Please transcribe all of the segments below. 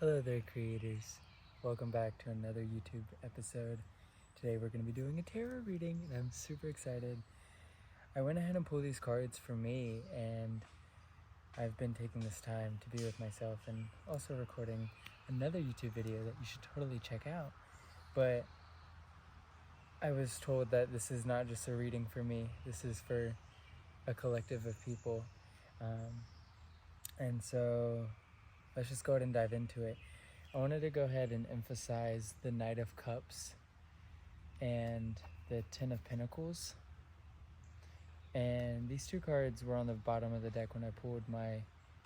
Hello there, creators. Welcome back to another YouTube episode. Today we're going to be doing a tarot reading, and I'm super excited. I went ahead and pulled these cards for me, and I've been taking this time to be with myself and also recording another YouTube video that you should totally check out. But I was told that this is not just a reading for me, this is for a collective of people. And so let's just go ahead and dive into it. I wanted to go ahead and emphasize the Knight of Cups and the Ten of Pentacles. And these two cards were on the bottom of the deck when I pulled my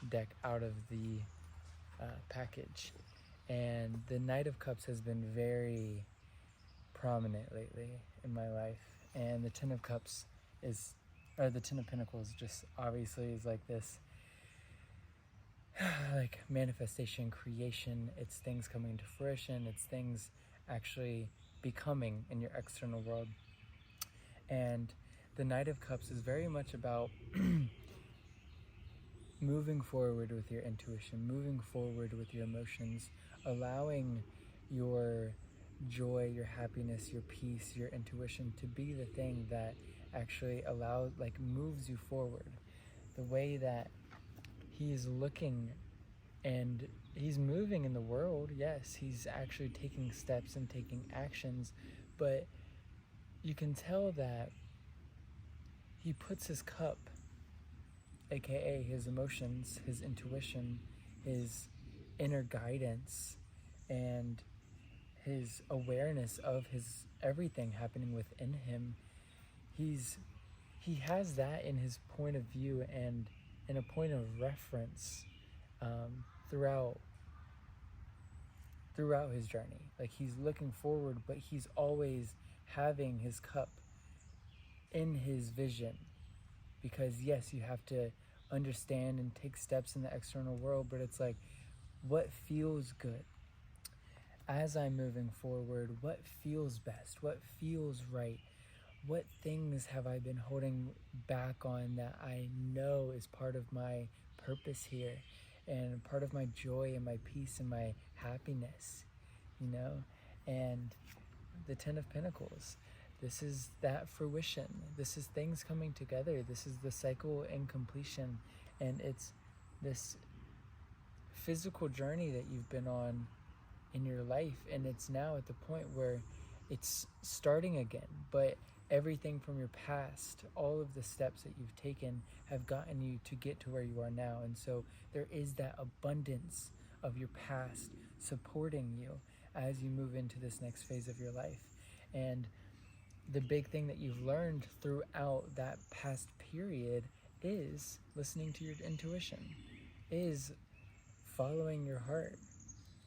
deck out of the package. And the Knight of Cups has been very prominent lately in my life. And the Ten of Cups the Ten of Pentacles just obviously is like this like manifestation, creation. It's things coming to fruition. It's things actually becoming in your external world. And the Knight of Cups is very much about moving forward with your intuition, moving forward with your emotions, allowing your joy, your happiness, your peace, your intuition to be the thing that actually moves you forward. The way that he's looking and he's moving in the world, yes, he's actually taking steps and taking actions, but you can tell that he puts his cup, aka his emotions, his intuition, his inner guidance, and his awareness of his everything happening within him. He has that in his point of view and in a point of reference throughout his journey. Like, he's looking forward, but he's always having his cup in his vision, because yes, you have to understand and take steps in the external world, but it's like, what feels good as I'm moving forward? What feels best? What feels right? What things have I been holding back on that I know is part of my purpose here and part of my joy and my peace and my happiness, And the Ten of Pentacles, this is that fruition. This is things coming together. This is the cycle and completion. And it's this physical journey that you've been on in your life, and it's now at the point where it's starting again, but everything from your past, all of the steps that you've taken have gotten you to get to where you are now. And so there is that abundance of your past supporting you as you move into this next phase of your life. And the big thing that you've learned throughout that past period is listening to your intuition, is following your heart,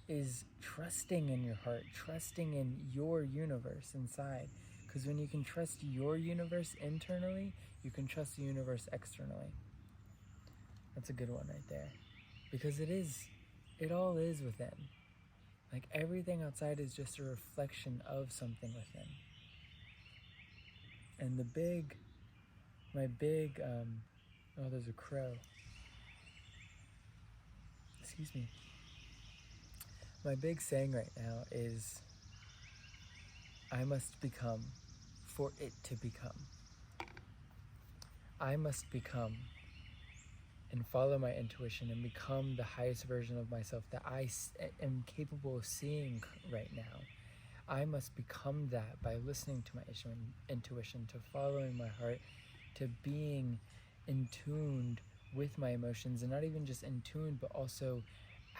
is trusting in your heart, trusting in your universe inside. Because when you can trust your universe internally, you can trust the universe externally. That's a good one right there. Because it all is within. Like, everything outside is just a reflection of something within. And oh, there's a crow. Excuse me. My big saying right now is, I must become for it to become. I must become and follow my intuition and become the highest version of myself that I am capable of seeing right now. I must become that by listening to my intuition, to following my heart, to being in tune with my emotions, and not even just in tune, but also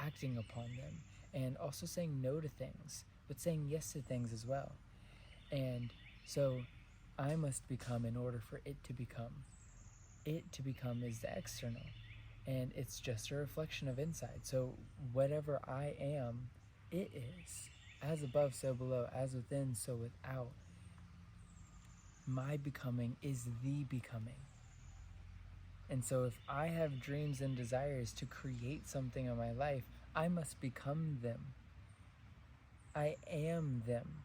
acting upon them, and also saying no to things, but saying yes to things as well. And so I must become in order for it to become. It to become is the external, and it's just a reflection of inside. So whatever I am, it is. As above, so below. As within, so without. My becoming is the becoming. And so if I have dreams and desires to create something in my life, I must become them. I am them.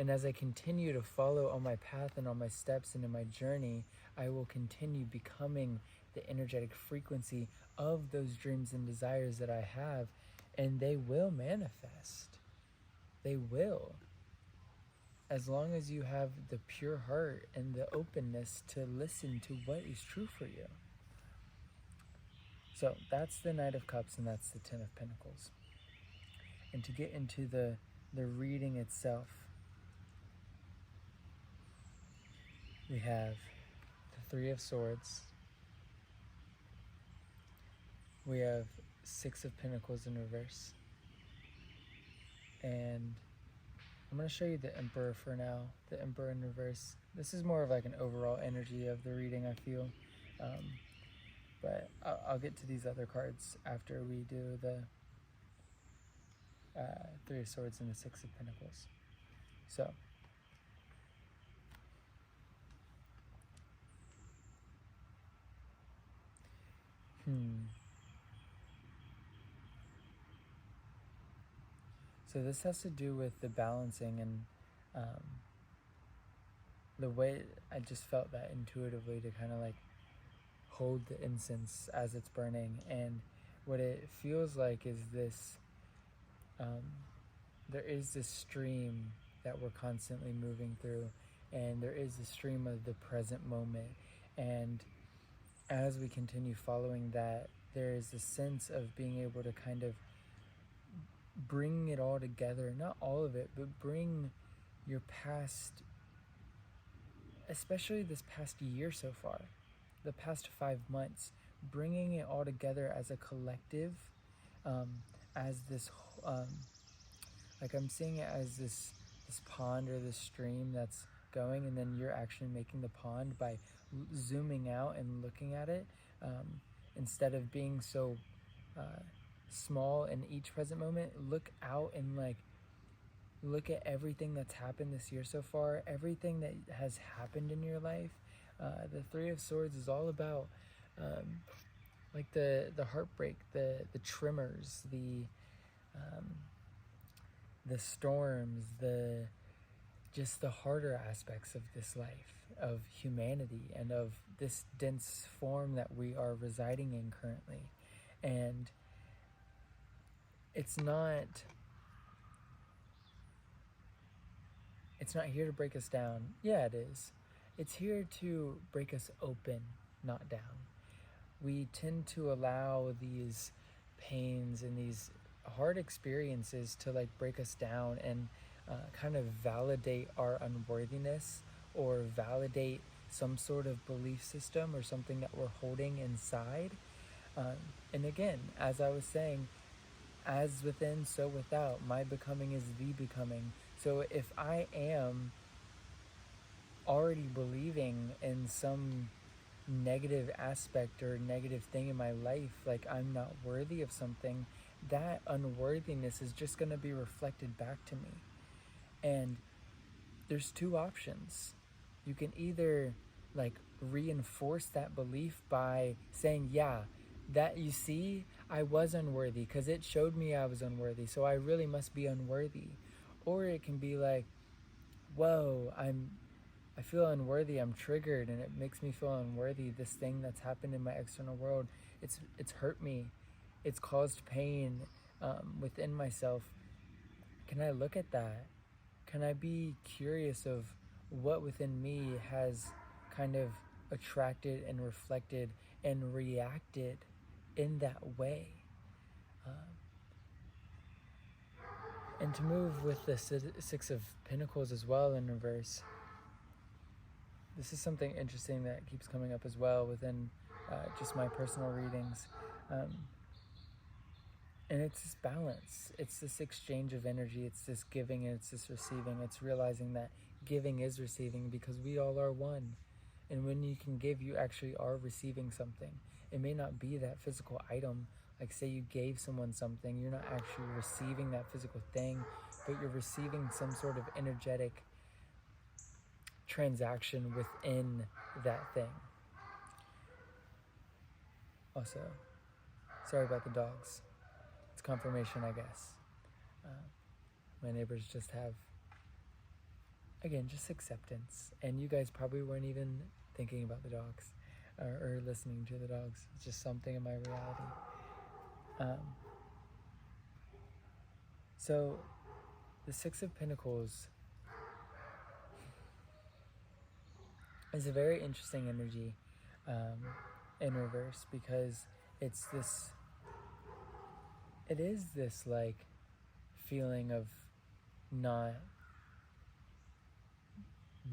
And as I continue to follow on my path and on my steps and in my journey, I will continue becoming the energetic frequency of those dreams and desires that I have, and they will manifest. They will. As long as you have the pure heart and the openness to listen to what is true for you. So that's the Knight of Cups and that's the Ten of Pentacles. And to get into the reading itself, we have the Three of Swords. We have Six of Pentacles in reverse. And I'm going to show you the Emperor for now, the Emperor in reverse. This is more of like an overall energy of the reading, I feel. But I'll get to these other cards after we do the Three of Swords and the Six of Pentacles. So, So this has to do with the balancing and the way I just felt that intuitively to kind of like hold the incense as it's burning. And what it feels like is this, there is this stream that we're constantly moving through, and there is a stream of the present moment. And as we continue following that, there is a sense of being able to kind of bring it all together, not all of it, but bring your past, especially this past year so far, the past 5 months, bringing it all together as a collective, as this, like I'm seeing it as this pond or this stream that's going, and then you're actually making the pond by zooming out and looking at it, instead of being so small in each present moment. Look out and like look at everything that's happened this year so far, everything that has happened in your life. The Three of Swords is all about like the heartbreak, the tremors, the storms, just the harder aspects of this life, of humanity, and of this dense form that we are residing in currently. And it's not here to break us down. Yeah, it is. It's here to break us open, not down. We tend to allow these pains and these hard experiences to like break us down and kind of validate our unworthiness, or validate some sort of belief system or something that we're holding inside. And again, as I was saying, as within, so without. My becoming is the becoming. So if I am already believing in some negative aspect or negative thing in my life, like I'm not worthy of something, that unworthiness is just going to be reflected back to me. And there's two options. You can either like reinforce that belief by saying, yeah, that, you see, I was unworthy because it showed me I was unworthy, so I really must be unworthy. Or it can be like, whoa, I feel unworthy, I'm triggered, and it makes me feel unworthy. This thing that's happened in my external world, it's hurt me, it's caused pain within myself. Can I look at that? Can I be curious of what within me has kind of attracted and reflected and reacted in that way? And to move with the Six of Pentacles as well in reverse, this is something interesting that keeps coming up as well within just my personal readings. And it's this balance. It's this exchange of energy. It's this giving and it's this receiving. It's realizing that giving is receiving because we all are one. And when you can give, you actually are receiving something. It may not be that physical item. Like say you gave someone something, you're not actually receiving that physical thing, but you're receiving some sort of energetic transaction within that thing. Also, sorry about the dogs. It's confirmation, I guess. My neighbors just have, again, just acceptance. And you guys probably weren't even thinking about the dogs. or listening to the dogs. It's just something in my reality. Um, so the Six of Pentacles is a very interesting energy in reverse, because it is this like feeling of not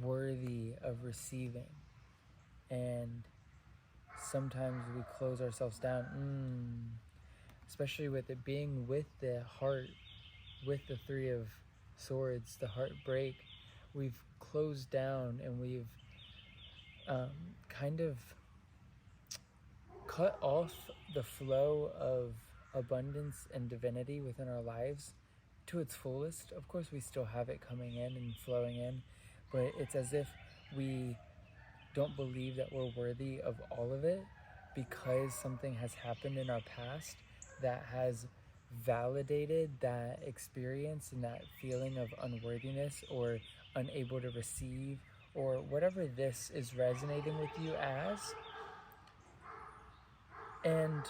worthy of receiving, and sometimes we close ourselves down, especially with it being with the heart, with the Three of Swords, the heartbreak. We've closed down, and we've kind of cut off the flow of abundance and divinity within our lives to its fullest. Of course, we still have it coming in and flowing in, but it's as if we don't believe that we're worthy of all of it, because something has happened in our past that has validated that experience and that feeling of unworthiness or unable to receive, or whatever this is resonating with you as. And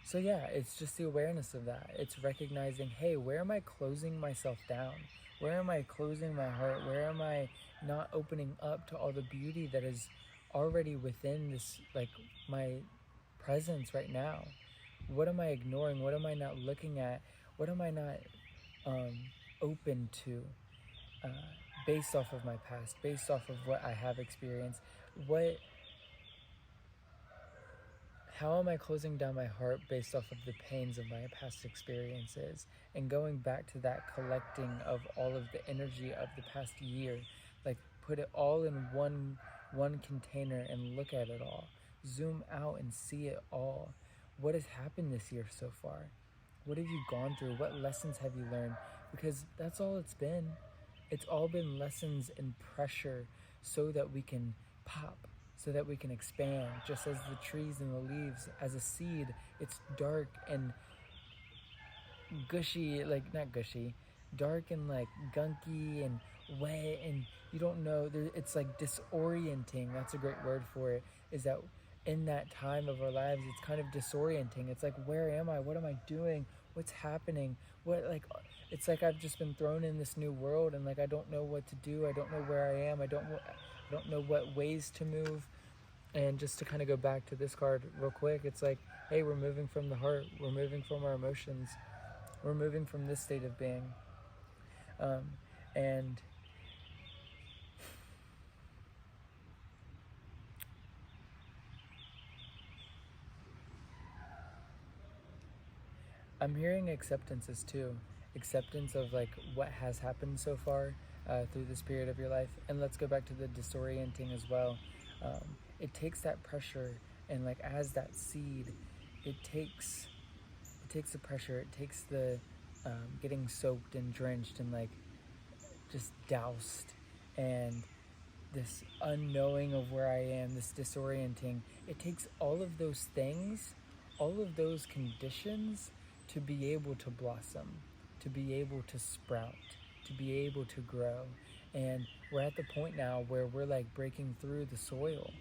so yeah, it's just the awareness of that. It's recognizing, hey, where am I closing myself down? Where am I closing my heart? Where am I not opening up to all the beauty that is already within this, like, my presence right now? What am I ignoring? What am I not looking at? What am I not open to, uh, based off of my past, based off of what I have experienced? How am I closing down my heart based off of the pains of my past experiences, and going back to that collecting of all of the energy of the past year, like put it all in one container and look at it all, zoom out and see it all. What has happened this year so far? What have you gone through? What lessons have you learned? Because that's all it's been. It's all been lessons and pressure so that we can pop, so that we can expand, just as the trees and the leaves. As a seed, it's dark and gushy, like not gushy, dark and like gunky and wet, and you don't know, it's like disorienting. That's a great word for it, is that in that time of our lives, it's kind of disorienting. It's like, where am I? What am I doing? What's happening? It's like I've just been thrown in this new world, and like I don't know what to do. I don't know where I am. I don't know what ways to move. And just to kind of go back to this card real quick, it's like, hey, we're moving from the heart. We're moving from our emotions. We're moving from this state of being. And I'm hearing acceptances too. Acceptance of like what has happened so far through this period of your life. And let's go back to the disorienting as well. It takes that pressure, and like as that seed, it takes the pressure. It takes the getting soaked and drenched and like just doused, and this unknowing of where I am, this disorienting. It takes all of those things, all of those conditions to be able to blossom, to be able to sprout, to be able to grow. And we're at the point now where we're like breaking through the soil,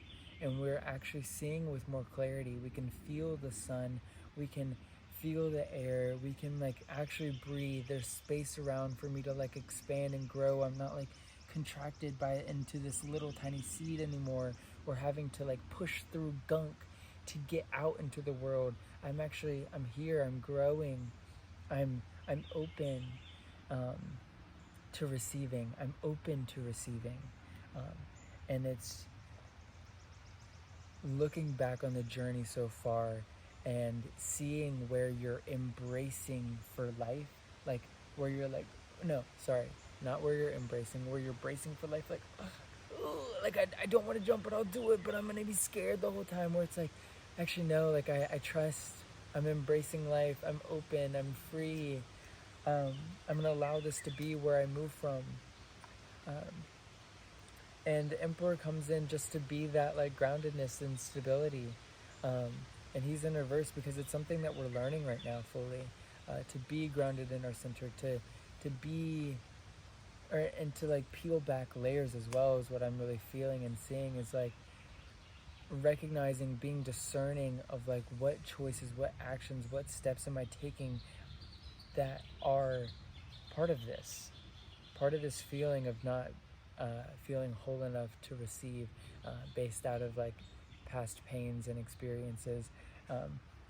and we're actually seeing with more clarity. We can feel the sun, we can feel the air, we can like actually breathe. There's space around for me to like expand and grow. I'm not like contracted by it into this little tiny seed anymore, or having to like push through gunk to get out into the world. I'm here, I'm growing, I'm open to receiving. I'm open to receiving. And it's looking back on the journey so far and seeing where you're embracing for life, like where you're like, no, sorry, not where you're embracing, where you're bracing for life, like, like I don't want to jump, but I'll do it, but I'm gonna be scared the whole time. Where it's like, actually no, like I trust, I'm embracing life, I'm open, I'm free. I'm gonna allow this to be where I move from. And Emperor comes in just to be that like groundedness and stability. And he's in reverse because it's something that we're learning right now fully, to be grounded in our center, to be and to like peel back layers as well is what I'm really feeling and seeing, is like recognizing, being discerning of like what choices, what actions, what steps am I taking that are part of this feeling of not feeling whole enough to receive, based out of like past pains and experiences.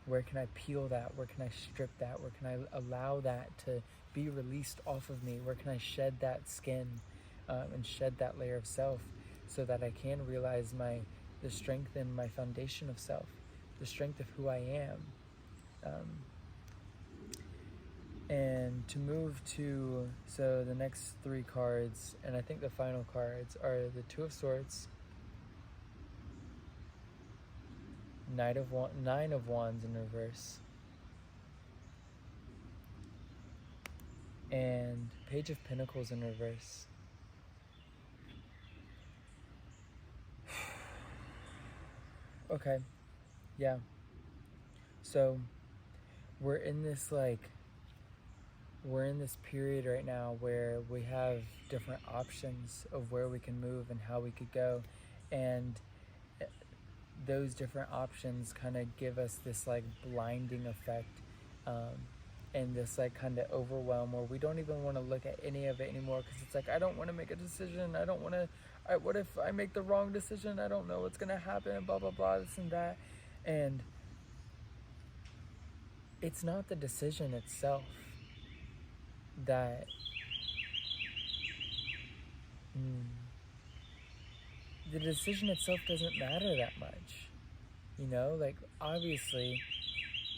Where can I peel that? Where can I strip that? Where can I allow that to be released off of me? Where can I shed that skin, and shed that layer of self, so that I can realize the strength in my foundation of self, the strength of who I am. And to move to, so the next three cards, and I think the final cards, are the Two of Swords, Nine of Wands in reverse, and Page of Pentacles in reverse. Okay, yeah. So we're in this period right now where we have different options of where we can move and how we could go, and those different options kind of give us this like blinding effect, and this like kind of overwhelm where we don't even want to look at any of it anymore, because it's like, I don't want to make a decision, I don't want to, what if I make the wrong decision, I don't know what's going to happen, blah blah blah, this and that. And it's not the decision itself that the decision itself doesn't matter that much. Like, obviously,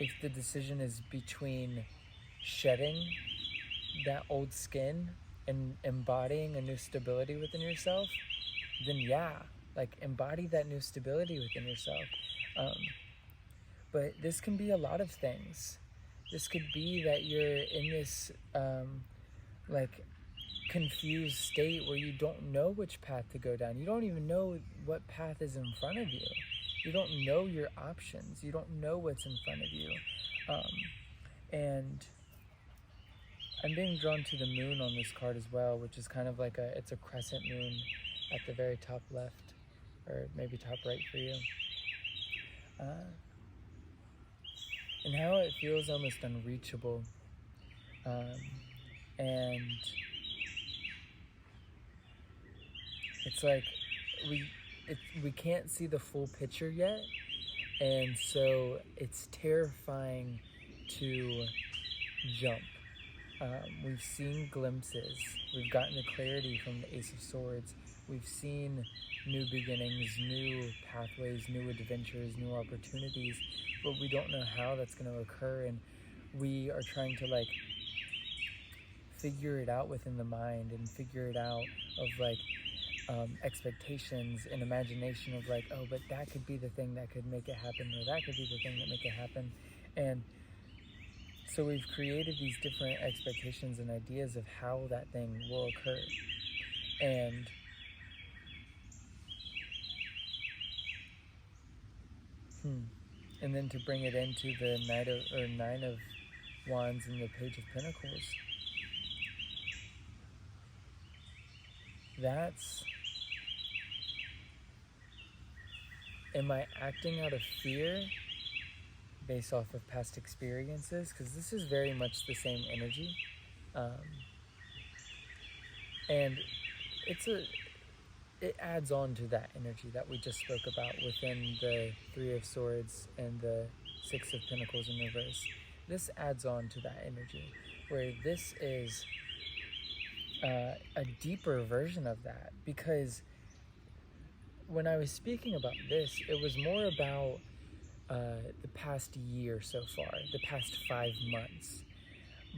if the decision is between shedding that old skin and embodying a new stability within yourself, then yeah, like, embody that new stability within yourself. But this can be a lot of things. This could be that you're in this like confused state where you don't know which path to go down. You don't even know what path is in front of you. You don't know your options. You don't know what's in front of you. And I'm being drawn to the moon on this card as well, which is kind of like it's a crescent moon at the very top left, or maybe top right for you. And how it feels almost unreachable. And it's like we can't see the full picture yet, and so it's terrifying to jump. We've seen glimpses. We've gotten the clarity from the Ace of Swords. We've seen new beginnings, new pathways, new adventures, new opportunities, but we don't know how that's going to occur, and we are trying to like figure it out within the mind, and figure it out of like expectations and imagination of like, oh, but that could be the thing that could make it happen, or that could be the thing that make it happen. And so we've created these different expectations and ideas of how that thing will occur. And then to bring it into the Nine of Wands and the Page of Pentacles, that's, am I acting out of fear based off of past experiences? Because this is very much the same energy. And it adds on to that energy that we just spoke about within the Three of Swords and the Six of Pentacles in reverse. This adds on to that energy, where this is a deeper version of that. Because when I was speaking about this, it was more about the past year so far, the past 5 months.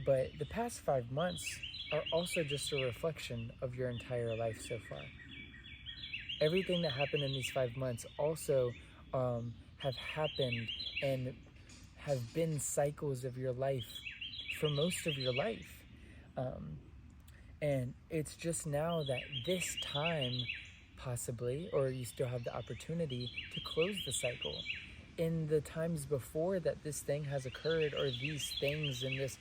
But the past 5 months are also just a reflection of your entire life so far. Everything that happened in these 5 months also have happened and have been cycles of your life for most of your life. And it's just now that this time, possibly, or you still have the opportunity to close the cycle. In the times before that this thing has occurred, or these things and this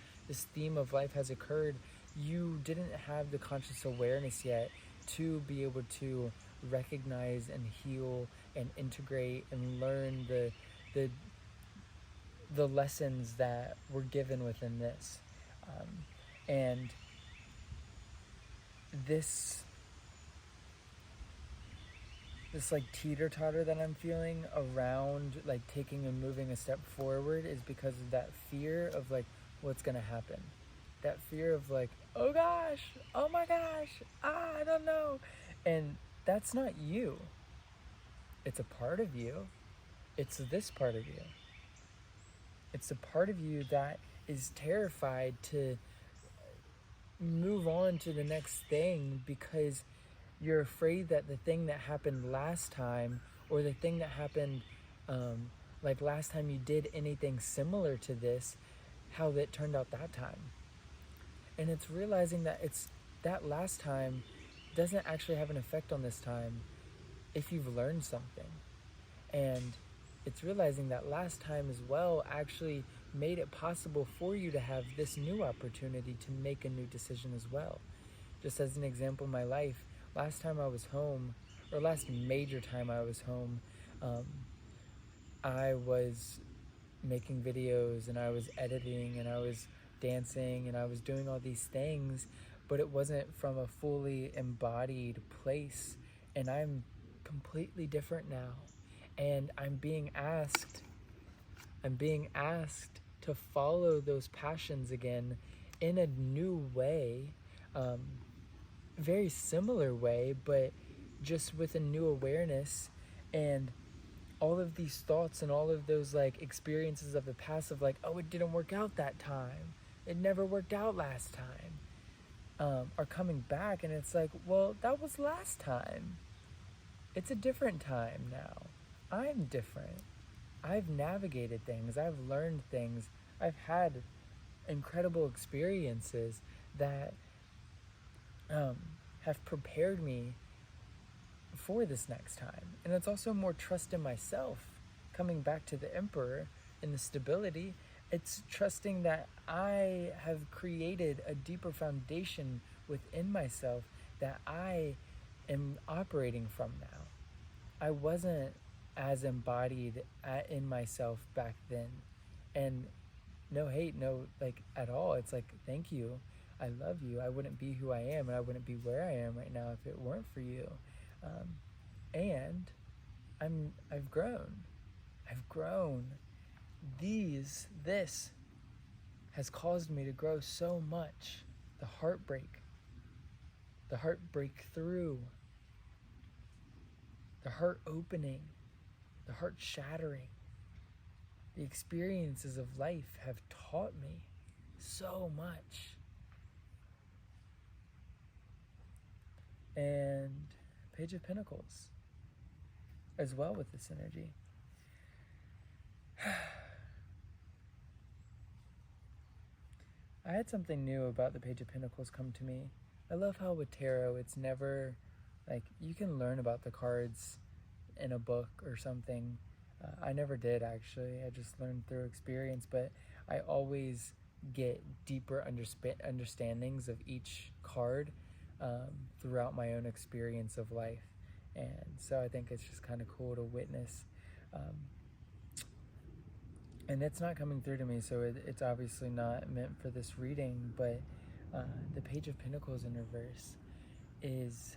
theme of life has occurred, you didn't have the conscious awareness yet to be able to recognize and heal and integrate and learn the the lessons that were given within this. And this like teeter-totter that I'm feeling around like taking and moving a step forward is because of that fear of like what's gonna happen. That fear of like, oh gosh, oh my gosh, I don't know. And that's not you. It's a part of you. It's this part of you. It's a part of you that is terrified to move on to the next thing because you're afraid that the thing that happened last time, or the thing that happened like last time you did anything similar to this, how it turned out that time. And it's realizing that it's that last time doesn't actually have an effect on this time if you've learned something. And it's realizing that last time as well actually made it possible for you to have this new opportunity to make a new decision as well. Just as an example, in my life, last time I was home, or last major time I was home, I was making videos and I was editing and I was dancing and I was doing all these things, but it wasn't from a fully embodied place. And I'm completely different now. And I'm being asked to follow those passions again in a new way, very similar way, but just with a new awareness. And all of these thoughts and all of those like experiences of the past of like, oh, it didn't work out that time, it never worked out last time, are coming back. And it's like, well, that was last time. It's a different time now. I'm different. I've navigated things. I've learned things. I've had incredible experiences that have prepared me for this next time. And it's also more trust in myself. Coming back to the Emperor and the stability, it's trusting that I have created a deeper foundation within myself that I am operating from now. I wasn't as embodied in myself back then. And no hate, no like at all. It's like, thank you. I love you. I wouldn't be who I am, and I wouldn't be where I am right now if it weren't for you. And I've grown. I've grown. This has caused me to grow so much. The heartbreak through, the heart opening, the heart shattering. The experiences of life have taught me so much. And Page of Pentacles as well with this energy. I had something new about the Page of Pentacles come to me. I love how with tarot, it's never like you can learn about the cards in a book or something. I never did actually. I just learned through experience, but I always get deeper understandings of each card throughout my own experience of life. And so I think it's just kind of cool to witness. And it's not coming through to me, so it's obviously not meant for this reading, but the Page of Pentacles in reverse is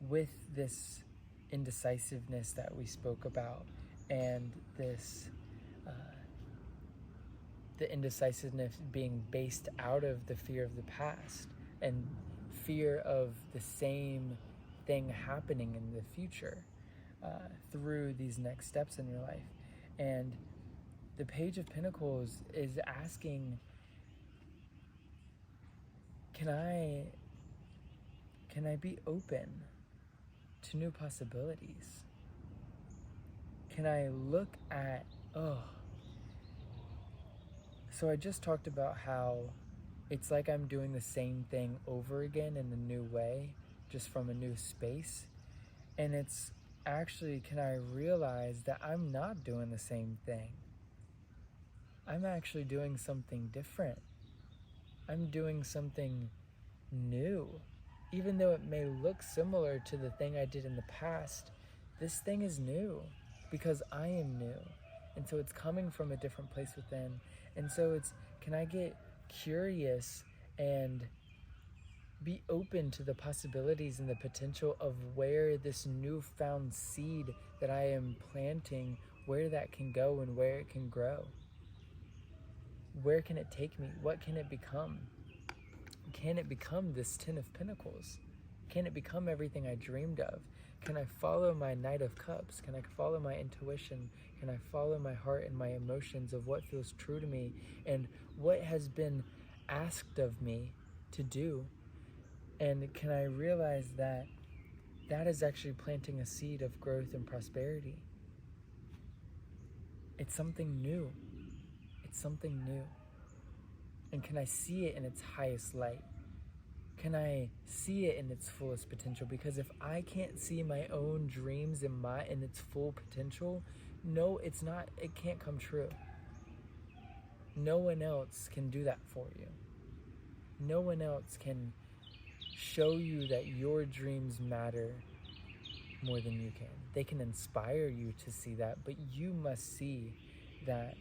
with this indecisiveness that we spoke about, and this the indecisiveness being based out of the fear of the past and fear of the same thing happening in the future through these next steps in your life. And the Page of Pentacles is asking, can I be open to new possibilities? Can I look at, so I just talked about how it's like I'm doing the same thing over again in a new way, just from a new space. And it's actually, can I realize that I'm not doing the same thing? I'm actually doing something different. I'm doing something new. Even though it may look similar to the thing I did in the past, this thing is new because I am new. And so it's coming from a different place within. And so it's, can I get curious and be open to the possibilities and the potential of where this newfound seed that I am planting, where that can go and where it can grow? Where can it take me? What can it become? Can it become this 10 of Pentacles? Can it become everything I dreamed of? Can I follow my Knight of Cups? Can I follow my intuition? Can I follow my heart and my emotions of what feels true to me and what has been asked of me to do? And can I realize that that is actually planting a seed of growth and prosperity? It's something new. It's something new. And can I see it in its highest light? Can I see it in its fullest potential? Because if I can't see my own dreams in its full potential, no, it's not, it can't come true. No one else can do that for you. No one else can show you that your dreams matter more than you can. They can inspire you to see that, but you must see that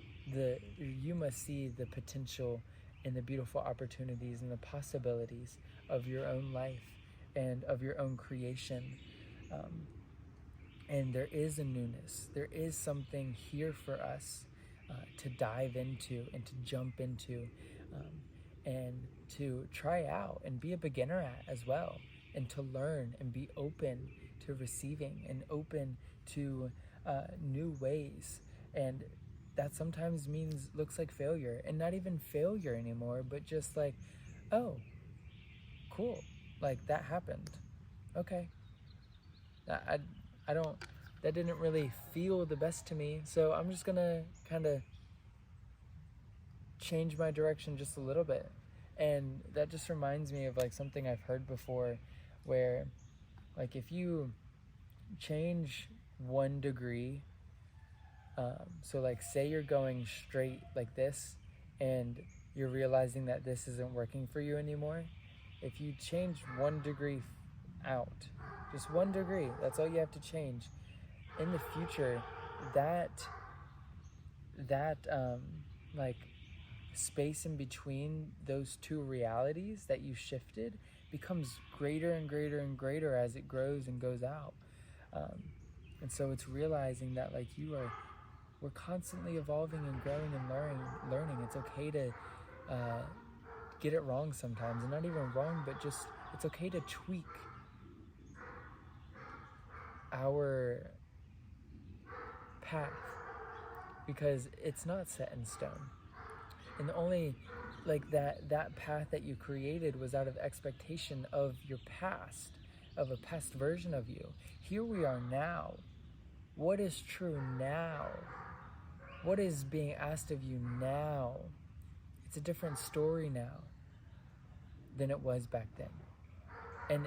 you must see the potential and the beautiful opportunities and the possibilities of your own life and of your own creation. And there is a newness. There is something here for us to dive into and to jump into, and to try out and be a beginner at as well, and to learn and be open to receiving and open to new ways. And that sometimes looks like failure, and not even failure anymore, but just like, oh, cool, like that happened. Okay. I don't, that didn't really feel the best to me, so I'm just gonna kind of change my direction just a little bit. And that just reminds me of like something I've heard before, where like if you change 1 degree, so like say you're going straight like this and you're realizing that this isn't working for you anymore, if you change 1 degree out, just 1 degree, that's all you have to change. In the future, that like space in between those two realities that you shifted becomes greater and greater and greater as it grows and goes out. And so it's realizing that like we're constantly evolving and growing and learning. It's okay to get it wrong sometimes, and not even wrong, but just it's okay to tweak our path, because it's not set in stone. And the only like that path that you created was out of expectation of your past, of a past version of you. Here we are now. What is true now? What is being asked of you now? It's a different story now than it was back then. And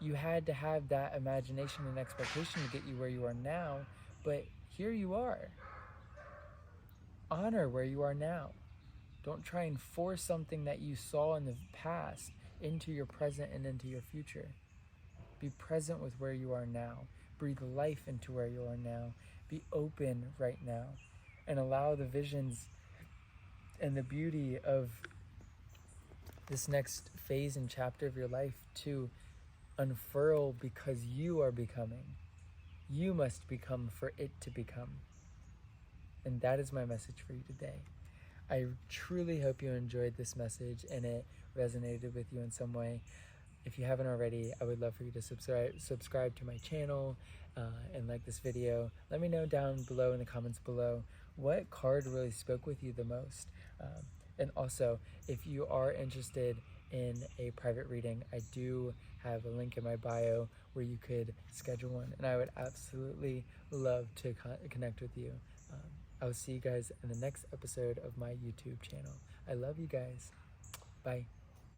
you had to have that imagination and expectation to get you where you are now, but here you are. Honor where you are now. Don't try and force something that you saw in the past into your present and into your future. Be present with where you are now. Breathe life into where you are now. Be open right now, and allow the visions and the beauty of this next phase and chapter of your life to unfurl, because you are becoming. You must become for it to become. And that is my message for you today. I truly hope you enjoyed this message and it resonated with you in some way. If you haven't already, I would love for you to subscribe to my channel and like this video. Let me know down below in the comments below what card really spoke with you the most. And also, if you are interested in a private reading, I do have a link in my bio where you could schedule one, and I would absolutely love to connect with you. I will see you guys in the next episode of my YouTube channel. I love you guys. Bye.